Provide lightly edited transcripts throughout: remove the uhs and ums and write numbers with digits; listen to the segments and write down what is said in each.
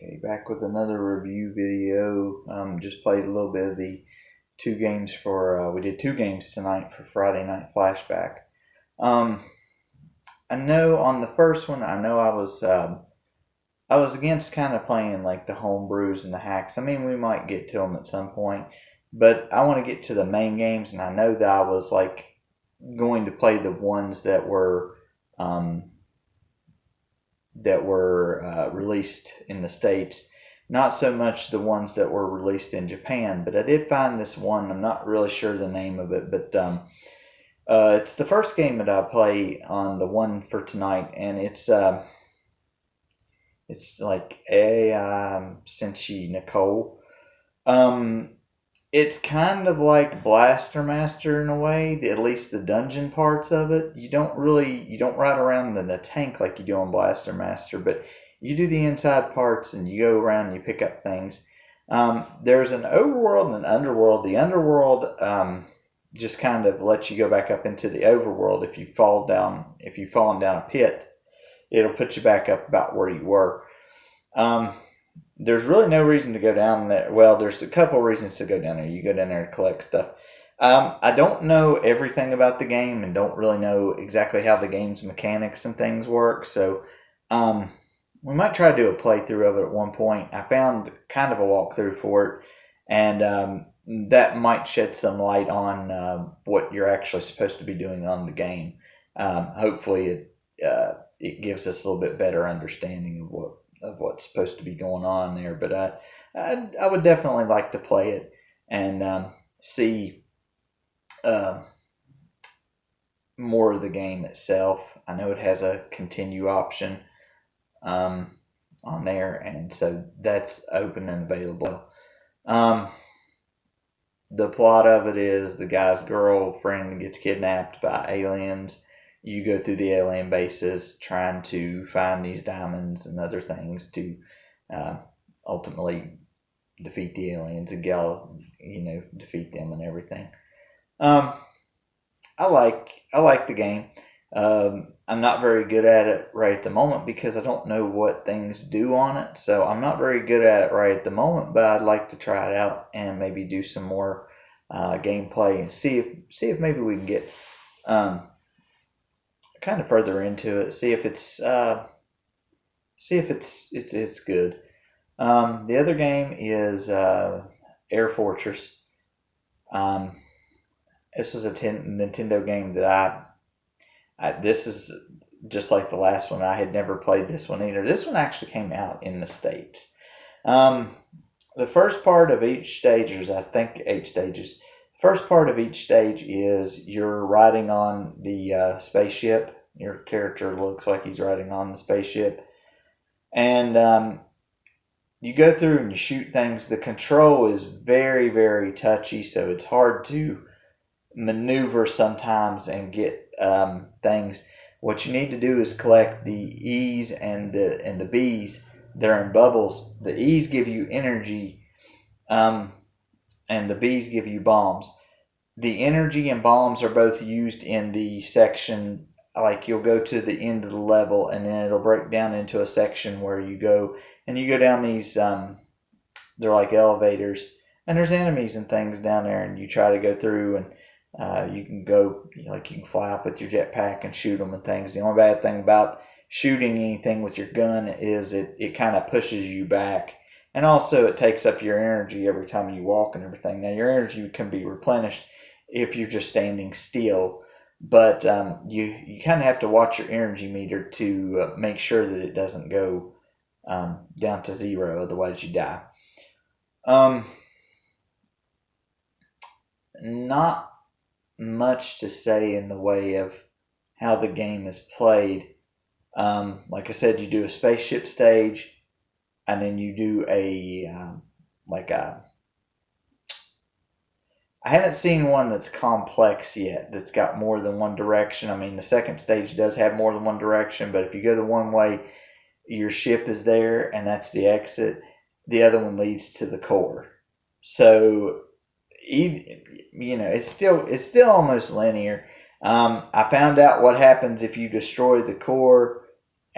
Okay, back with another review video. Just played a little bit of the two games for, we did two games tonight for Friday Night Flashback. Um, I know on the first one, I know I was against kind of playing like the home brews and the hacks. I mean, we might get to them at some point, but I want to get to the main games, and I know that I was like going to play the ones um, that were released in the States. Not so much the ones that were released in Japan, but I did find this one. I'm not really sure the name of it, but it's the first game that I play on the one for tonight, and it's like a Senshi Nicole. Um, it's kind of like Blaster Master in a way, at least the dungeon parts of it. You don't ride around in a tank like you do on Blaster Master, but you do the inside parts and you go around and you pick up things. There's an overworld and an underworld. The underworld just kind of lets you go back up into the overworld if you've fallen down a pit. It'll put you back up about where you were. Um, there's really no reason to go down there. Well, there's a couple reasons to go down there. You go down there to collect stuff. I don't know everything about the game and don't really know exactly how the game's mechanics and things work. So um, we might try to do a playthrough of it at one point. I found kind of a walkthrough for it, and that might shed some light on what you're actually supposed to be doing on the game. Hopefully, it gives us a little bit better understanding of what's supposed to be going on there. But I would definitely like to play it and see uh, more of the game itself. I know it has a continue option on there, and so that's open and available. Um, the plot of it is the guy's girlfriend gets kidnapped by aliens. You go through the alien bases trying to find these diamonds and other things to uh, ultimately defeat the aliens and defeat them and everything. Um, I like the game. I'm not very good at it right at the moment because I don't know what things do on it. So I'm not very good at it right at the moment, but I'd like to try it out and maybe do some more gameplay and see if maybe we can get um, kind of further into it. See if it's good. The other game is Air Fortress. Um, this is a Nintendo game that this is just like the last one. I had never played this one either. This one actually came out in the States. Um, the first part of each stage, I think 8 stages. First part of each stage is you're riding on the spaceship. Your character looks like he's riding on the spaceship. And you go through and you shoot things. The control is very, very touchy, so it's hard to maneuver sometimes and get things. What you need to do is collect the E's and the B's. They're in bubbles. The E's give you energy, and the B's give you bombs. The energy and bombs are both used in the section. Like you'll go to the end of the level, and then it'll break down into a section where you go down these. They're like elevators, and there's enemies and things down there, and you try to go through and you can go, like you can fly up with your jetpack and shoot them and things. The only bad thing about shooting anything with your gun is it kind of pushes you back. And also it takes up your energy every time you walk and everything. Now your energy can be replenished if you're just standing still. But you kind of have to watch your energy meter to make sure that it doesn't go down to zero. Otherwise you die. Not much to say in the way of how the game is played. Like I said, you do a spaceship stage, and then you do I haven't seen one that's complex yet, that's got more than one direction. I mean, the second stage does have more than one direction, but if you go the one way, your ship is there, and that's the exit. The other one leads to the core. So it's still almost linear. I found out what happens if you destroy the core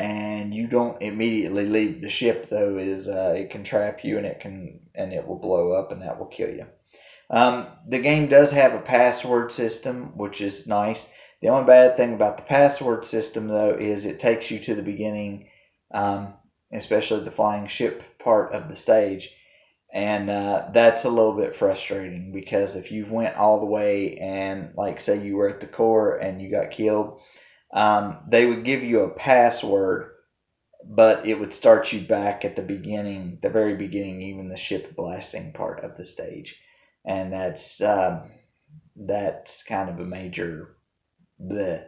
and you don't immediately leave the ship, though, is it can trap you, and it will blow up, and that will kill you. The game does have a password system, which is nice. The only bad thing about the password system, though, is it takes you to the beginning, especially the flying ship part of the stage. And that's a little bit frustrating, because if you've went all the way and, like, say you were at the core and you got killed, they would give you a password, but it would start you back at the beginning, the very beginning, even the ship blasting part of the stage. And that's kind of a major bleh.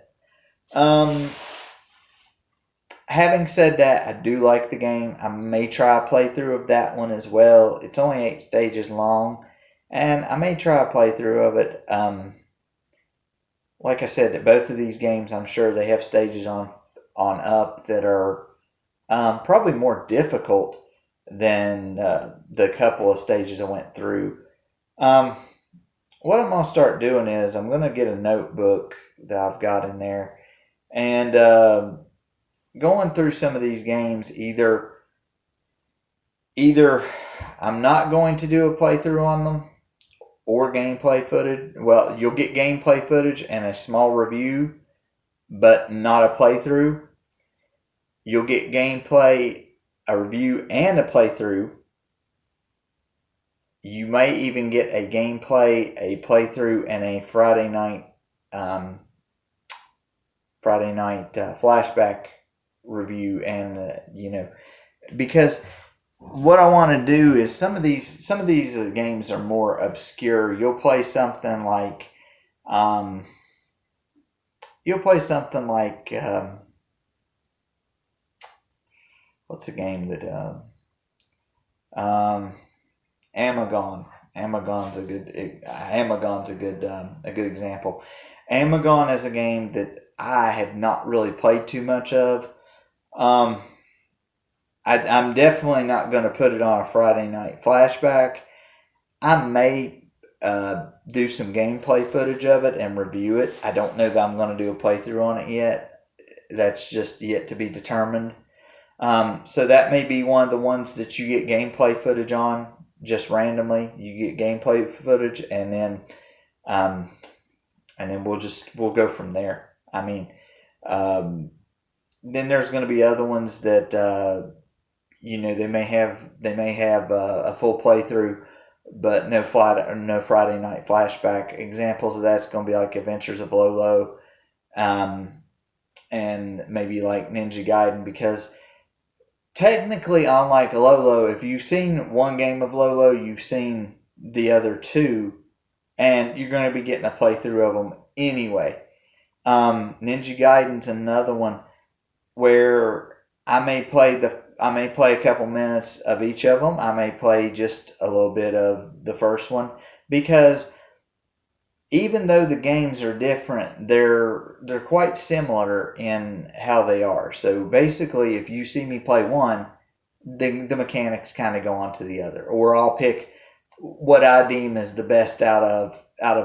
Having said that, I do like the game. I may try a playthrough of that one as well. It's only 8 stages long, and I may try a playthrough of it. Like I said, that both of these games, I'm sure they have stages on up that are probably more difficult than the couple of stages I went through. What I'm going to start doing is I'm going to get a notebook that I've got in there, and going through some of these games, either I'm not going to do a playthrough on them, or gameplay footage. Well, you'll get gameplay footage and a small review, but not a playthrough. You'll get gameplay, a review, and a playthrough. You may even get a gameplay, a playthrough, and a Friday night flashback review. And because what I want to do is some of these games are more obscure. You'll play something like what's a game that Amagon. Amagon's a good example. Amagon is a game that I have not really played too much of. I'm definitely not going to put it on a Friday night flashback. I may do some gameplay footage of it and review it. I don't know that I'm going to do a playthrough on it yet. That's just yet to be determined. So that may be one of the ones that you get gameplay footage on, just randomly. You get gameplay footage, and then we'll go from there. I mean, then there's going to be other ones that they may have a full playthrough, but no Friday night flashback. Examples of that's going to be like Adventures of Lolo, and maybe like Ninja Gaiden, because technically, unlike Lolo, if you've seen one game of Lolo, you've seen the other two, and you're going to be getting a playthrough of them anyway. Ninja Gaiden's another one where I may play a couple minutes of each of them. I may play just a little bit of the first one, because even though the games are different, they're quite similar in how they are. So basically, if you see me play one, the mechanics kind of go on to the other, or I'll pick what I deem as the best out of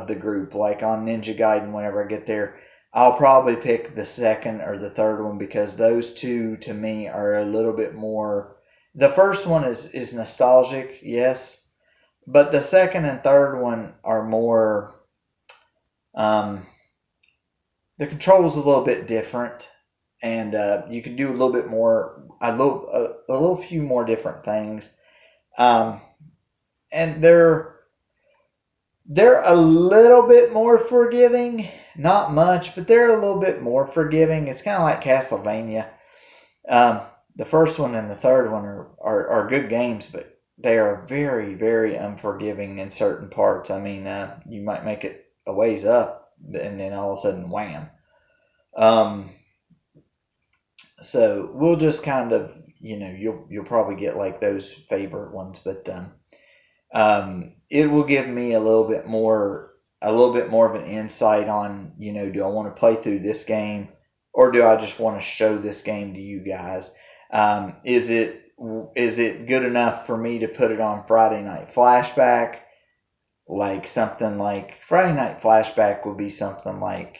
the group. Like on Ninja Gaiden, whenever I get there, I'll probably pick the second or the third one, because those two to me are a little bit more. The first one is nostalgic, yes, but the second and third one are more. The control's a little bit different, and you can do a little bit more, a little few more different things, and they're a little bit more forgiving. Not much, but they're a little bit more forgiving. It's kind of like Castlevania. The first one and the third one are good games, but they are very, very unforgiving in certain parts. I mean, you might make it a ways up, and then all of a sudden, wham. So we'll just kind of, you'll probably get like those favorite ones, but it will give me a little bit more of an insight on, do I want to play through this game, or do I just want to show this game to you guys? Is it good enough for me to put it on Friday Night Flashback? Like something like Friday Night Flashback would be something like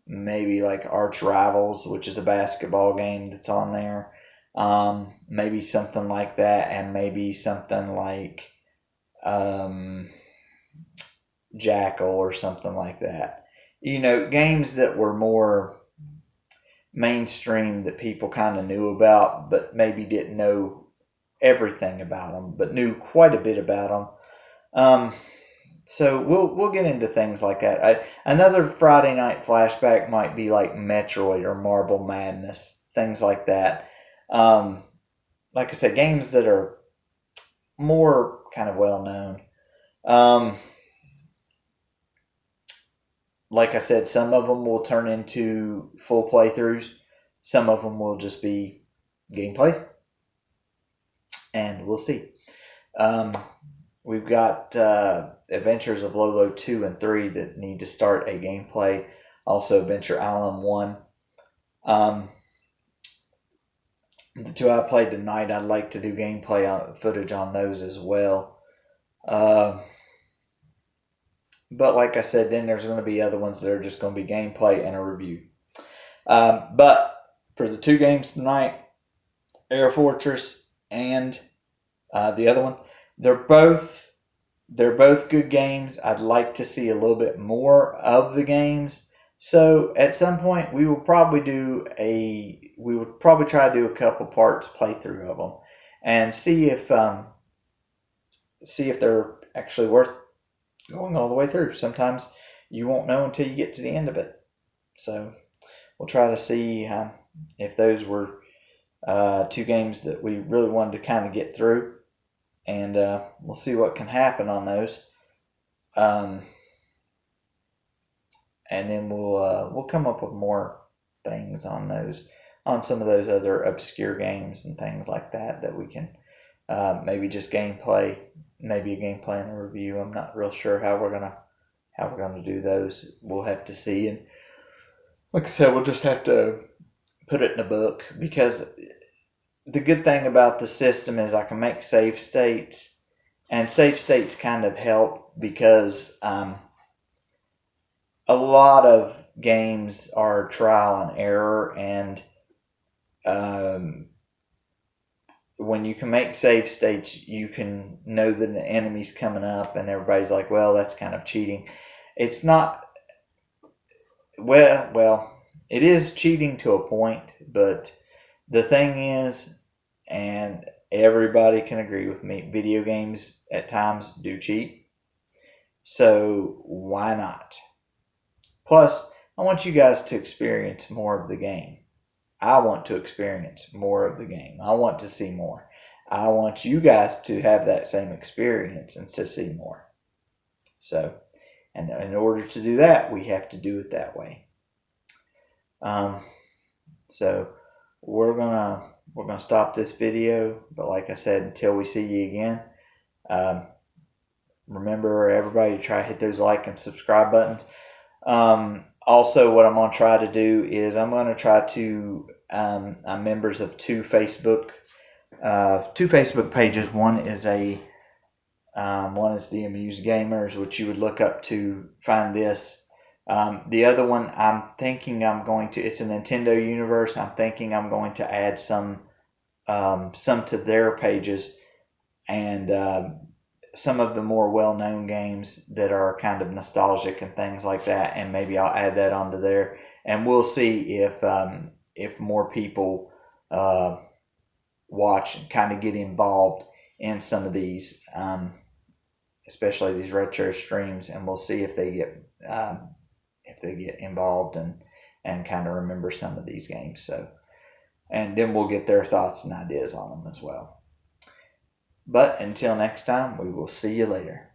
maybe like Arch Rivals, which is a basketball game that's on there. Maybe something like that, and maybe something like Jackal or something like that. Games that were more mainstream that people kind of knew about, but maybe didn't know everything about them, but knew quite a bit about them. So we'll get into things like that. Another Friday night flashback might be like Metroid or Marble Madness, things like that. Like I said, games that are more kind of well known. Like I said, some of them will turn into full playthroughs. Some of them will just be gameplay, and we'll see. We've got Adventures of Lolo 2 and 3 that need to start a gameplay. Also, Adventure Island 1. The two I played tonight, I'd like to do gameplay footage on those as well. But like I said, then there's going to be other ones that are just going to be gameplay and a review. But for the two games tonight, Air Fortress and the other one, they're both good games. I'd like to see a little bit more of the games. So at some point, we would probably try to do a couple parts playthrough of them and see if they're actually worth going all the way through. Sometimes you won't know until you get to the end of it. So we'll try to see if those were two games that we really wanted to kind of get through, and we'll see what can happen on those. And then we'll come up with more things on some of those other obscure games and things like that we can maybe just gameplay. Maybe a gameplay and a review. I'm not real sure how we're gonna do those. We'll have to see. And like I said, we'll just have to put it in a book, because the good thing about the system is I can make save states, and save states kind of help because a lot of games are trial and error, and when you can make save states, you can know that an enemy's coming up, and everybody's like, well, that's kind of cheating. It's not. Well, it is cheating to a point, but the thing is, and everybody can agree with me, video games at times do cheat. So why not? Plus, I want you guys to experience more of the game. I want to experience more of the game. I want to see more. I want you guys to have that same experience and to see more. So, and in order to do that, we have to do it that way. So we're gonna stop this video. But like I said, until we see you again, remember, everybody, try to hit those like and subscribe buttons. Also, what I'm going to try to do is I'm members of two Facebook pages. One is the Amused Gamers, which you would look up to find this. The other one, I'm thinking it's a Nintendo Universe. I'm thinking I'm going to add some to their pages, and some of the more well-known games that are kind of nostalgic and things like that, and maybe I'll add that onto there, and we'll see if more people watch and kind of get involved in some of these, especially these retro streams, and we'll see if they get involved and kind of remember some of these games. So, and then we'll get their thoughts and ideas on them as well. But until next time, we will see you later.